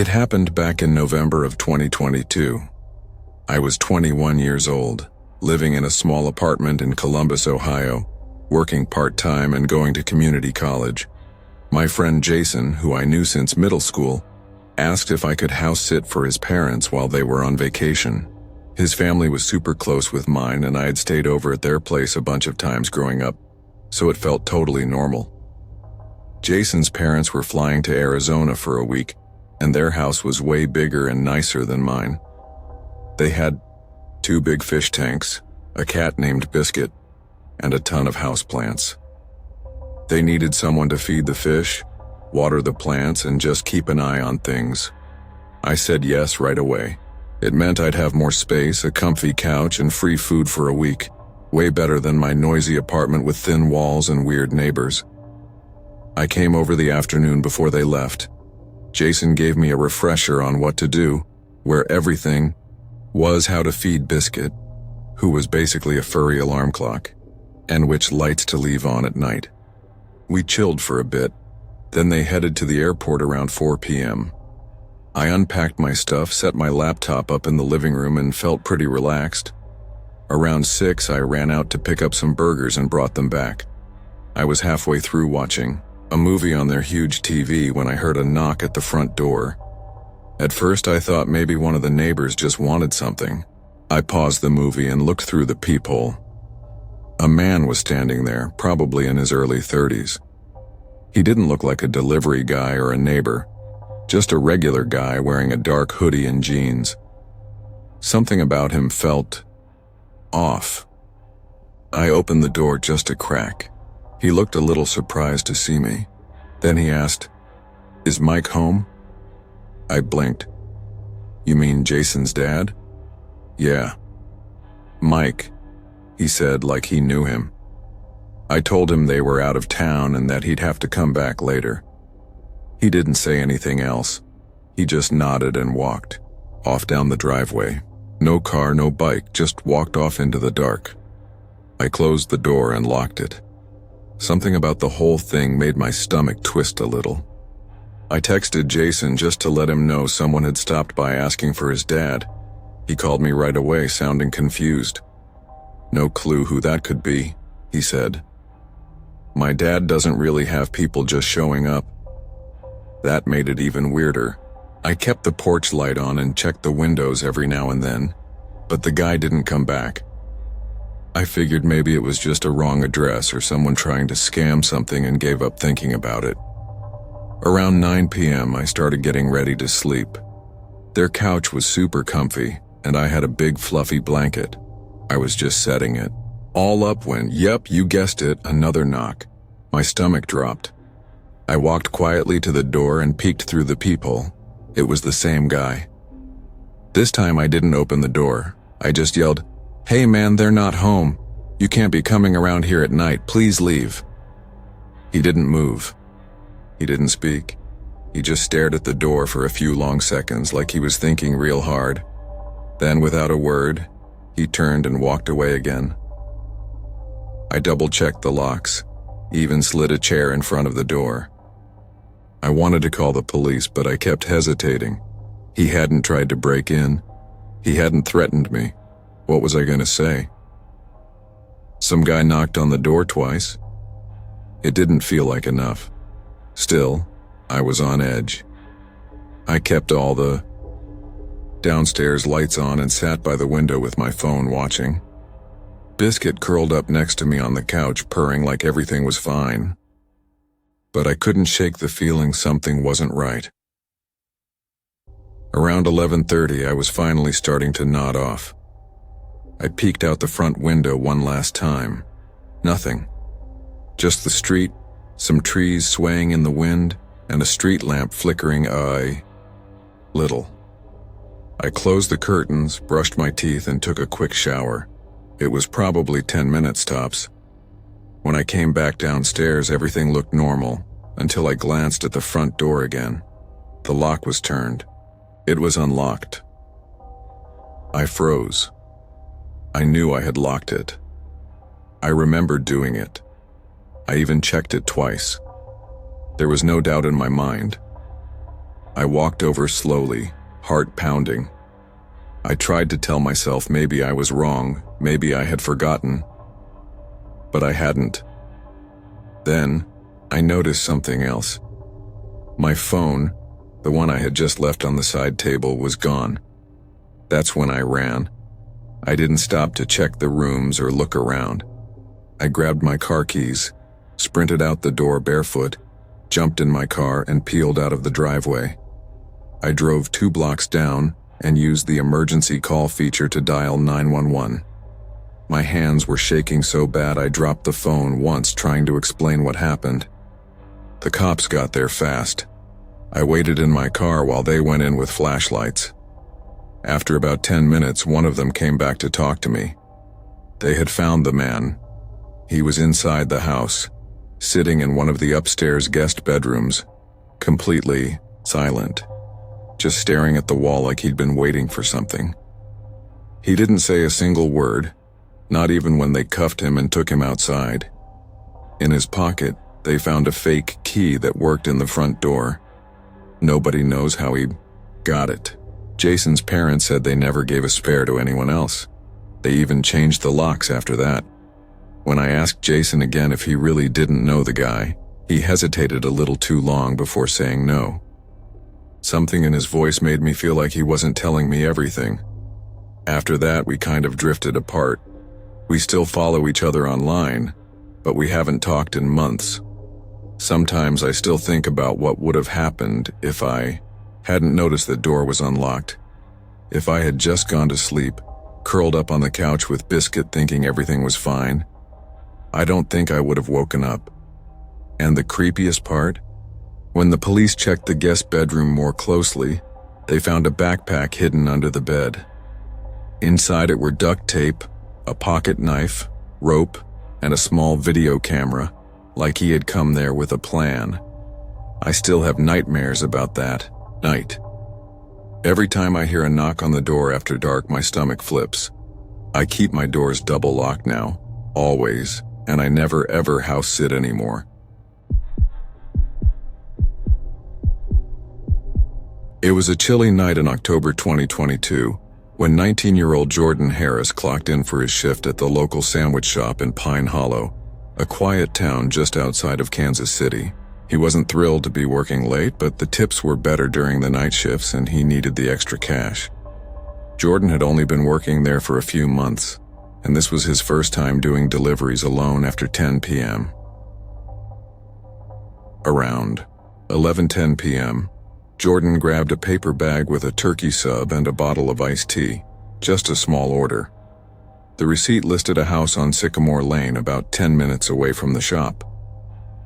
It happened back in November of 2022. I was 21 years old, living in a small apartment in Columbus, Ohio, working part-time and going to community college. My friend Jason, who I knew since middle school, asked if I could house sit for his parents while they were on vacation. His family was super close with mine, and I had stayed over at their place a bunch of times growing up, so it felt totally normal. Jason's parents were flying to Arizona for a week, and their house was way bigger and nicer than mine. They had 2 big fish tanks, a cat named Biscuit, and a ton of houseplants. They needed someone to feed the fish, water the plants, and just keep an eye on things. I said yes right away. It meant I'd have more space, a comfy couch, and free food for a week. Way better than my noisy apartment with thin walls and weird neighbors. I came over the afternoon before they left. Jason gave me a refresher on what to do, where everything was how to feed Biscuit, who was basically a furry alarm clock, and which lights to leave on at night. We chilled for a bit, then they headed to the airport around 4 p.m. I unpacked my stuff, set my laptop up in the living room, and felt pretty relaxed. Around 6, I ran out to pick up some burgers and brought them back. I was halfway through watching a movie on their huge TV when I heard a knock at the front door. At first I thought maybe one of the neighbors just wanted something. I paused the movie and looked through the peephole. A man was standing there, probably in his early 30s. He didn't look like a delivery guy or a neighbor, just a regular guy wearing a dark hoodie and jeans. Something about him felt off. I opened the door just a crack. He looked a little surprised to see me. Then he asked, "Is Mike home?" I blinked. "You mean Jason's dad?" "Yeah." "Mike," he said like he knew him. I told him they were out of town and that he'd have to come back later. He didn't say anything else. He just nodded and walked off down the driveway. No car, no bike, just walked off into the dark. I closed the door and locked it. Something about the whole thing made my stomach twist a little. I texted Jason just to let him know someone had stopped by asking for his dad. He called me right away, sounding confused. "No clue who that could be," he said. "My dad doesn't really have people just showing up." That made it even weirder. I kept the porch light on and checked the windows every now and then, but the guy didn't come back. I figured maybe it was just a wrong address or someone trying to scam something and gave up thinking about it. Around 9 p.m. I started getting ready to sleep. Their couch was super comfy, and I had a big fluffy blanket. I was just setting it all up when, yep, you guessed it, another knock. My stomach dropped. I walked quietly to the door and peeked through the peephole. It was the same guy. This time I didn't open the door. I just yelled, "Hey man, they're not home. You can't be coming around here at night. Please leave." He didn't move. He didn't speak. He just stared at the door for a few long seconds like he was thinking real hard. Then, without a word, he turned and walked away again. I double-checked the locks, even slid a chair in front of the door. I wanted to call the police, but I kept hesitating. He hadn't tried to break in. He hadn't threatened me. What was I going to say? Some guy knocked on the door twice. It didn't feel like enough. Still, I was on edge. I kept all the downstairs lights on and sat by the window with my phone watching. Biscuit curled up next to me on the couch, purring like everything was fine. But I couldn't shake the feeling something wasn't right. Around 11:30, I was finally starting to nod off. I peeked out the front window one last time. Nothing. Just the street, some trees swaying in the wind, and a street lamp flickering little. I closed the curtains, brushed my teeth, and took a quick shower. It was probably 10 minutes tops. When I came back downstairs, everything looked normal, until I glanced at the front door again. The lock was turned. It was unlocked. I froze. I knew I had locked it. I remembered doing it. I even checked it twice. There was no doubt in my mind. I walked over slowly, heart pounding. I tried to tell myself maybe I was wrong, maybe I had forgotten. But I hadn't. Then, I noticed something else. My phone, the one I had just left on the side table, was gone. That's when I ran. I didn't stop to check the rooms or look around. I grabbed my car keys, sprinted out the door barefoot, jumped in my car and peeled out of the driveway. I drove 2 blocks down and used the emergency call feature to dial 911. My hands were shaking so bad I dropped the phone once trying to explain what happened. The cops got there fast. I waited in my car while they went in with flashlights. After about 10 minutes, one of them came back to talk to me. They had found the man. He was inside the house, sitting in one of the upstairs guest bedrooms, completely silent, just staring at the wall like he'd been waiting for something. He didn't say a single word, not even when they cuffed him and took him outside. In his pocket, they found a fake key that worked in the front door. Nobody knows how he got it. Jason's parents said they never gave a spare to anyone else. They even changed the locks after that. When I asked Jason again if he really didn't know the guy, he hesitated a little too long before saying no. Something in his voice made me feel like he wasn't telling me everything. After that, we kind of drifted apart. We still follow each other online, but we haven't talked in months. Sometimes I still think about what would have happened if I hadn't noticed the door was unlocked. If I had just gone to sleep, curled up on the couch with Biscuit thinking everything was fine, I don't think I would have woken up. And the creepiest part? When the police checked the guest bedroom more closely, they found a backpack hidden under the bed. Inside it were duct tape, a pocket knife, rope, and a small video camera, like he had come there with a plan. I still have nightmares about that night. Every time I hear a knock on the door after dark, my stomach flips. I keep my doors double locked now, always, and I never ever house sit anymore. It was a chilly night in October 2022 when 19-year-old Jordan Harris clocked in for his shift at the local sandwich shop in Pine Hollow, a quiet town just outside of Kansas City. He wasn't thrilled to be working late, but the tips were better during the night shifts and he needed the extra cash. Jordan had only been working there for a few months, and this was his first time doing deliveries alone after 10 p.m. Around 11:10 p.m., Jordan grabbed a paper bag with a turkey sub and a bottle of iced tea, just a small order. The receipt listed a house on Sycamore Lane about 10 minutes away from the shop.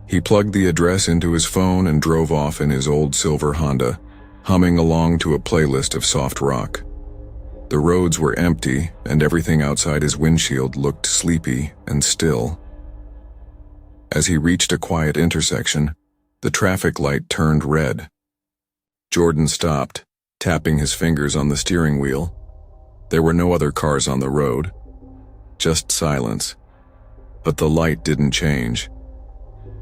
He plugged the address into his phone and drove off in his old silver Honda, humming along to a playlist of soft rock. The roads were empty and everything outside his windshield looked sleepy and still. As he reached a quiet intersection, the traffic light turned red. Jordan stopped, tapping his fingers on the steering wheel. There were no other cars on the road, just silence. But the light didn't change.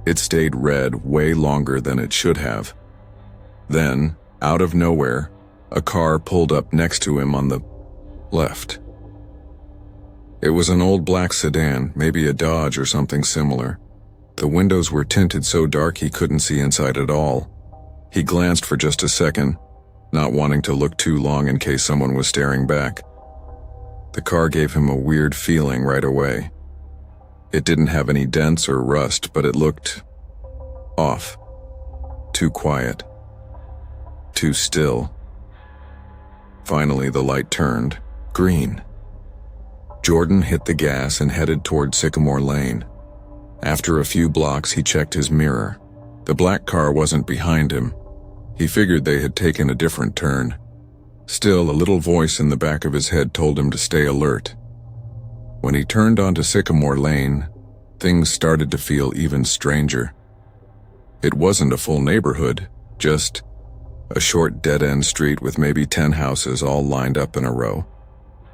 It stayed red way longer than it should have. Then, out of nowhere, a car pulled up next to him on the left. It was an old black sedan, maybe a Dodge or something similar. The windows were tinted so dark he couldn't see inside at all. He glanced for just a second, not wanting to look too long in case someone was staring back. The car gave him a weird feeling right away. It didn't have any dents or rust, but it looked off. Too quiet. Too still. Finally, the light turned green. Jordan hit the gas and headed toward Sycamore Lane. After a few blocks, he checked his mirror. The black car wasn't behind him. He figured they had taken a different turn. Still, a little voice in the back of his head told him to stay alert. When he turned onto Sycamore Lane, things started to feel even stranger. It wasn't a full neighborhood, just a short dead-end street with maybe 10 houses all lined up in a row.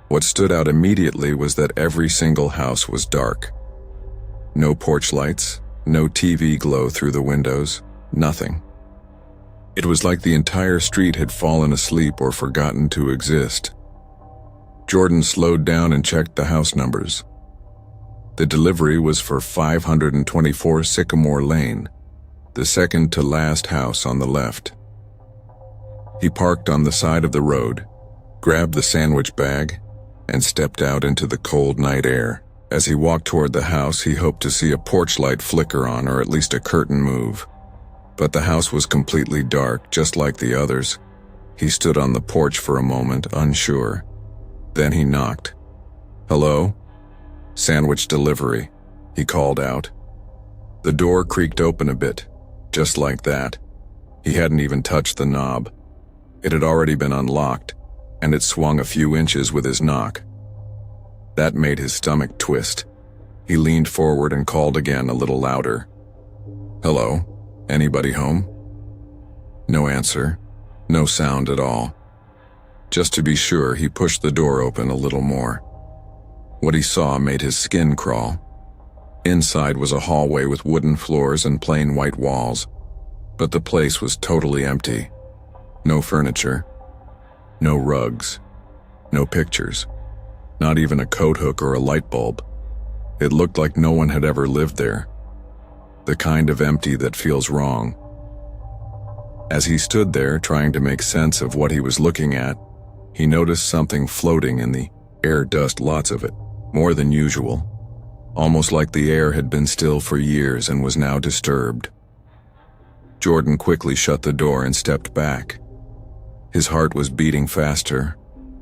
What stood out immediately was that every single house was dark. No porch lights, no TV glow through the windows, nothing. It was like the entire street had fallen asleep or forgotten to exist. Jordan slowed down and checked the house numbers. The delivery was for 524 Sycamore Lane, the second to last house on the left. He parked on the side of the road, grabbed the sandwich bag, and stepped out into the cold night air. As he walked toward the house, he hoped to see a porch light flicker on or at least a curtain move. But the house was completely dark, just like the others. He stood on the porch for a moment, unsure. Then he knocked. "Hello? Sandwich delivery," he called out. The door creaked open a bit, just like that. He hadn't even touched the knob. It had already been unlocked, and it swung a few inches with his knock. That made his stomach twist. He leaned forward and called again, a little louder. "Hello? Anybody home?" No answer. No sound at all. Just to be sure, he pushed the door open a little more. What he saw made his skin crawl. Inside was a hallway with wooden floors and plain white walls, but the place was totally empty. No furniture. No rugs. No pictures. Not even a coat hook or a light bulb. It looked like no one had ever lived there. The kind of empty that feels wrong. As he stood there trying to make sense of what he was looking at, he noticed something floating in the air, dust, lots of it, more than usual. Almost like the air had been still for years and was now disturbed. Jordan quickly shut the door and stepped back. His heart was beating faster,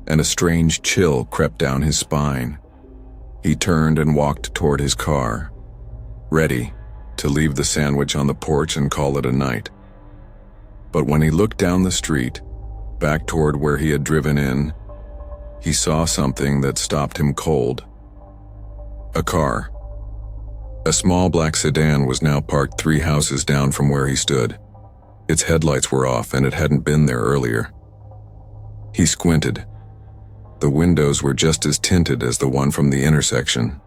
and a strange chill crept down his spine. He turned and walked toward his car, ready to leave the sandwich on the porch and call it a night. But when he looked down the street, back toward where he had driven in, he saw something that stopped him cold. A car. A small black sedan was now parked 3 houses down from where he stood. Its headlights were off and it hadn't been there earlier. He squinted. The windows were just as tinted as the one from the intersection,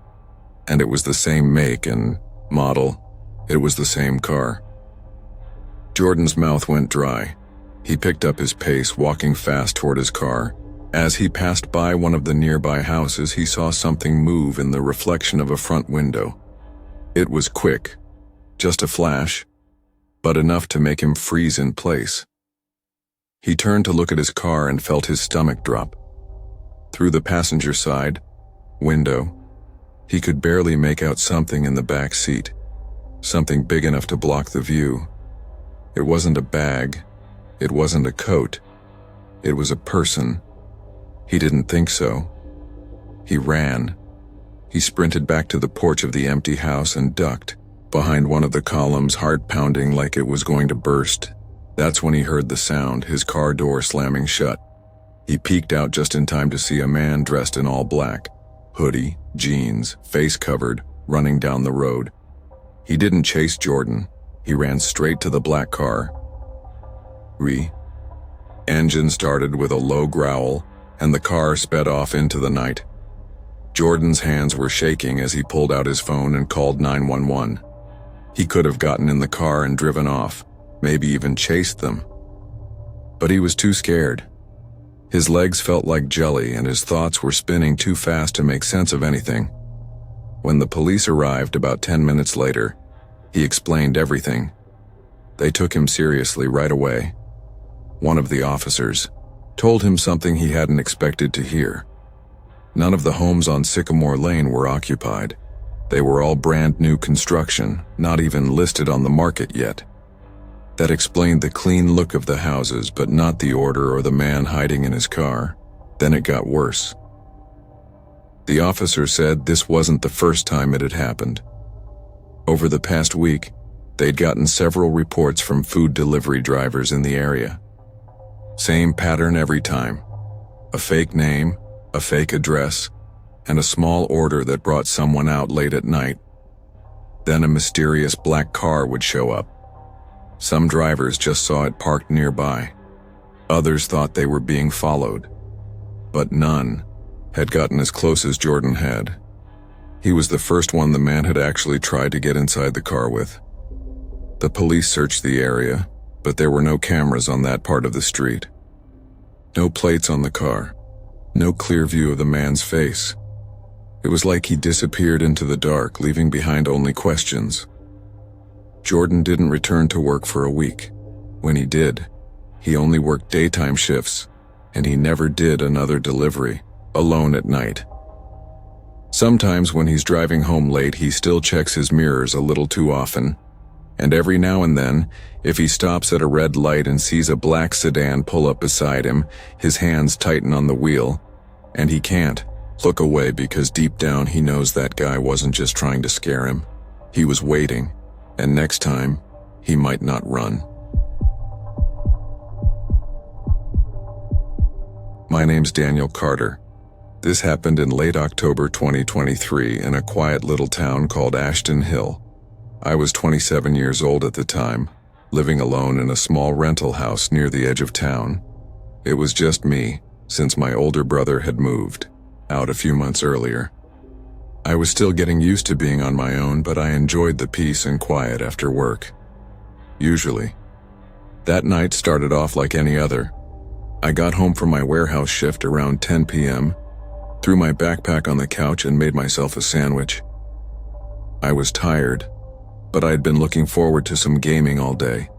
and it was the same make and model. It was the same car. Jordan's mouth went dry. He picked up his pace, walking fast toward his car. As he passed by one of the nearby houses, he saw something move in the reflection of a front window. It was quick, just a flash, but enough to make him freeze in place. He turned to look at his car and felt his stomach drop. Through the passenger side window, he could barely make out something in the back seat, something big enough to block the view. It wasn't a bag. It wasn't a coat. It was a person. He didn't think so. He ran. He sprinted back to the porch of the empty house and ducked behind one of the columns, heart pounding like it was going to burst. That's when he heard the sound, his car door slamming shut. He peeked out just in time to see a man dressed in all black, hoodie, jeans, face covered, running down the road. He didn't chase Jordan. He ran straight to the black car. Engine started with a low growl, and the car sped off into the night. Jordan's hands were shaking as he pulled out his phone and called 911. He could have gotten in the car and driven off, maybe even chased them. But he was too scared. His legs felt like jelly and his thoughts were spinning too fast to make sense of anything. When the police arrived about 10 minutes later, he explained everything. They took him seriously right away. One of the officers told him something he hadn't expected to hear. None of the homes on Sycamore Lane were occupied. They were all brand new construction, not even listed on the market yet. That explained the clean look of the houses, but not the order or the man hiding in his car. Then it got worse. The officer said this wasn't the first time it had happened. Over the past week, they'd gotten several reports from food delivery drivers in the area. Same pattern every time. A fake name, a fake address, and a small order that brought someone out late at night. Then a mysterious black car would show up. Some drivers just saw it parked nearby. Others thought they were being followed. But none had gotten as close as Jordan had. He was the first one the man had actually tried to get inside the car with. The police searched the area, but there were no cameras on that part of the street. No plates on the car. No clear view of the man's face. It was like he disappeared into the dark, leaving behind only questions. Jordan didn't return to work for a week. When he did, he only worked daytime shifts, and he never did another delivery, alone at night. Sometimes when he's driving home late, he still checks his mirrors a little too often, and every now and then, if he stops at a red light and sees a black sedan pull up beside him, his hands tighten on the wheel, and he can't look away because deep down he knows that guy wasn't just trying to scare him. He was waiting, and next time, he might not run. My name's Daniel Carter. This happened in late October 2023 in a quiet little town called Ashton Hill. I was 27 years old at the time, living alone in a small rental house near the edge of town. It was just me, since my older brother had moved out a few months earlier. I was still getting used to being on my own, but I enjoyed the peace and quiet after work. Usually. That night started off like any other. I got home from my warehouse shift around 10 p.m., threw my backpack on the couch and made myself a sandwich. I was tired, but I'd been looking forward to some gaming all day.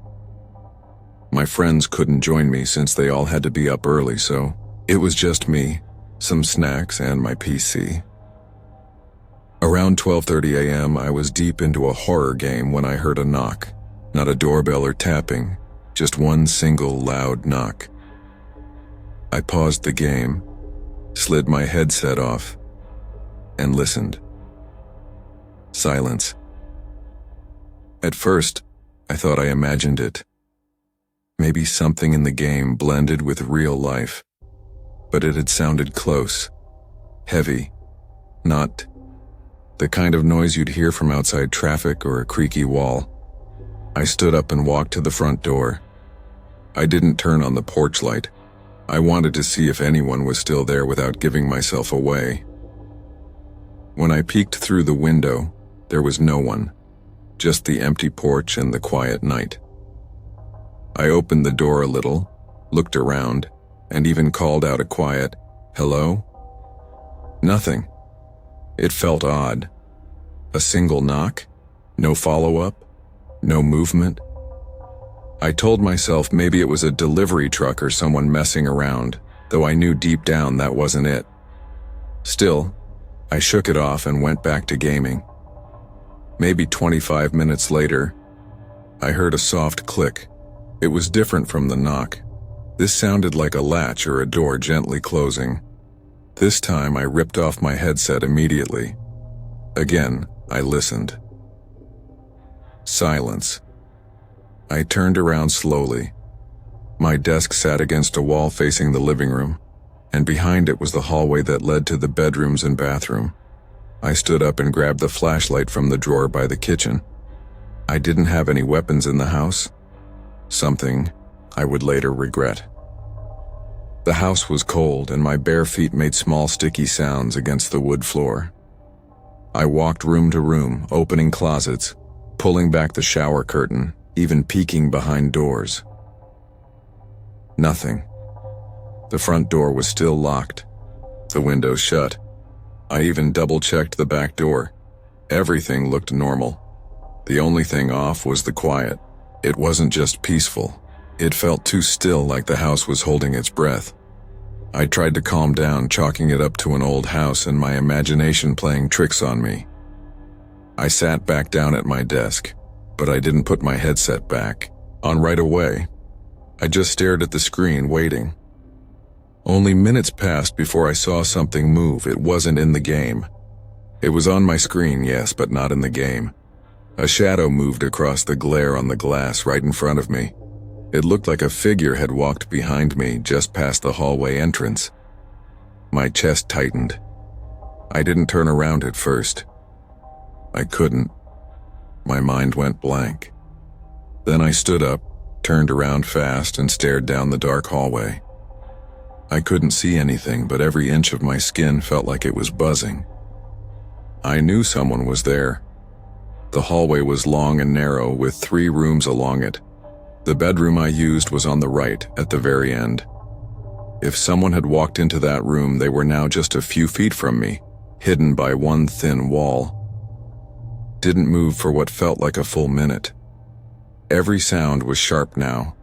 My friends couldn't join me since they all had to be up early, so it was just me, some snacks, and my PC. Around 12:30 a.m., I was deep into a horror game when I heard a knock. Not a doorbell or tapping, just one single loud knock. I paused the game, slid my headset off, and listened. Silence. At first, I thought I imagined it. Maybe something in the game blended with real life, but it had sounded close, heavy, not the kind of noise you'd hear from outside traffic or a creaky wall. I stood up and walked to the front door. I didn't turn on the porch light. I wanted to see if anyone was still there without giving myself away. When I peeked through the window, there was no one, just the empty porch and the quiet night. I opened the door a little, looked around, and even called out a quiet, "Hello?" Nothing. It felt odd. A single knock, no follow-up, no movement. I told myself maybe it was a delivery truck or someone messing around, though I knew deep down that wasn't it. Still, I shook it off and went back to gaming. Maybe 25 minutes later, I heard a soft click. It was different from the knock. This sounded like a latch or a door gently closing. This time I ripped off my headset immediately. Again, I listened. Silence. I turned around slowly. My desk sat against a wall facing the living room, and behind it was the hallway that led to the bedrooms and bathroom. I stood up and grabbed the flashlight from the drawer by the kitchen. I didn't have any weapons in the house, something I would later regret. The house was cold, and my bare feet made small sticky sounds against the wood floor. I walked room to room, opening closets, pulling back the shower curtain, even peeking behind doors. Nothing. The front door was still locked, the windows shut. I even double-checked the back door. Everything looked normal. The only thing off was the quiet. It wasn't just peaceful. It felt too still, like the house was holding its breath. I tried to calm down, chalking it up to an old house and my imagination playing tricks on me. I sat back down at my desk, but I didn't put my headset back on right away. I just stared at the screen, waiting. Only minutes passed before I saw something move. It wasn't in the game. It was on my screen, yes, but not in the game. A shadow moved across the glare on the glass right in front of me. It looked like a figure had walked behind me just past the hallway entrance. My chest tightened. I didn't turn around at first. I couldn't. My mind went blank. Then I stood up, turned around fast, and stared down the dark hallway. I couldn't see anything, but every inch of my skin felt like it was buzzing. I knew someone was there. The hallway was long and narrow, with 3 rooms along it. The bedroom I used was on the right, at the very end. If someone had walked into that room, they were now just a few feet from me, hidden by one thin wall. Didn't move for what felt like a full minute. Every sound was sharp now.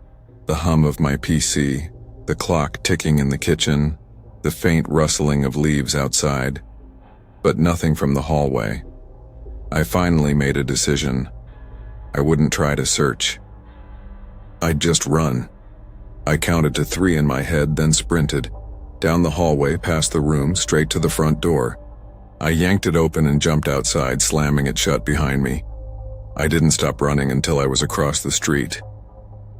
The hum of my PC, the clock ticking in the kitchen, the faint rustling of leaves outside, but nothing from the hallway. I finally made a decision. I wouldn't try to search. I'd just run. I counted to 3 in my head, then sprinted, down the hallway, past the room, straight to the front door. I yanked it open and jumped outside, slamming it shut behind me. I didn't stop running until I was across the street.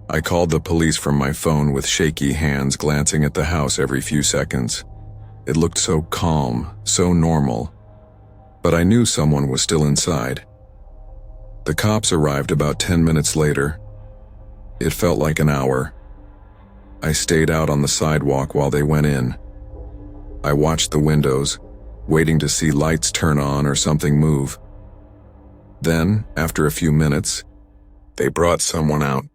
I called the police from my phone with shaky hands, glancing at the house every few seconds. It looked so calm, so normal. But I knew someone was still inside. The cops arrived about 10 minutes later. It felt like an hour. I stayed out on the sidewalk while they went in. I watched the windows, waiting to see lights turn on or something move. Then, after a few minutes, they brought someone out.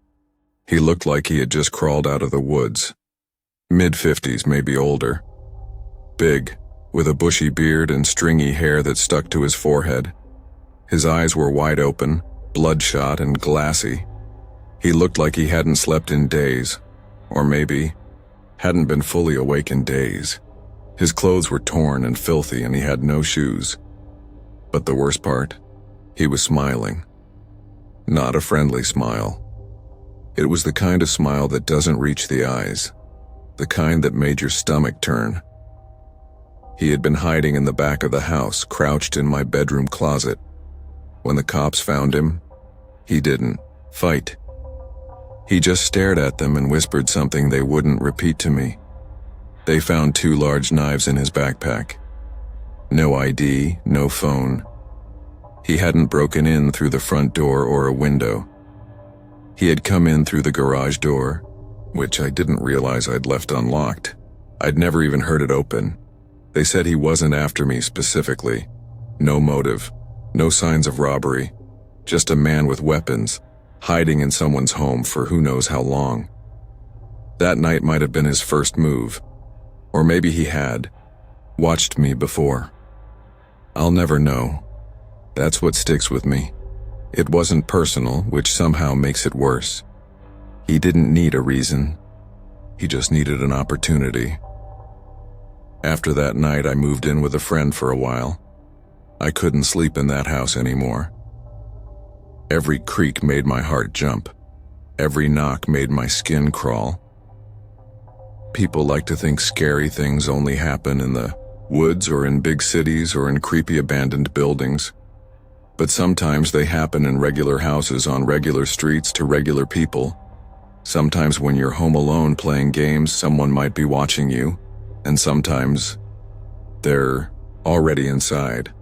He looked like he had just crawled out of the woods. Mid-50s, maybe older. Big, with a bushy beard and stringy hair that stuck to his forehead. His eyes were wide open, bloodshot and glassy. He looked like he hadn't slept in days, or maybe hadn't been fully awake in days. His clothes were torn and filthy and he had no shoes. But the worst part, he was smiling. Not a friendly smile. It was the kind of smile that doesn't reach the eyes, the kind that made your stomach turn. He had been hiding in the back of the house, crouched in my bedroom closet. When the cops found him, he didn't fight. He just stared at them and whispered something they wouldn't repeat to me. They found 2 large knives in his backpack. No ID, no phone. He hadn't broken in through the front door or a window. He had come in through the garage door, which I didn't realize I'd left unlocked. I'd never even heard it open. They said he wasn't after me specifically. No motive, no signs of robbery, just a man with weapons, hiding in someone's home for who knows how long. That night might have been his first move, or maybe he had watched me before. I'll never know. That's what sticks with me. It wasn't personal, which somehow makes it worse. He didn't need a reason. He just needed an opportunity. After that night, I moved in with a friend for a while. I couldn't sleep in that house anymore. Every creak made my heart jump. Every knock made my skin crawl. People like to think scary things only happen in the woods or in big cities or in creepy abandoned buildings. But sometimes they happen in regular houses on regular streets to regular people. Sometimes when you're home alone playing games, someone might be watching you, and sometimes they're already inside.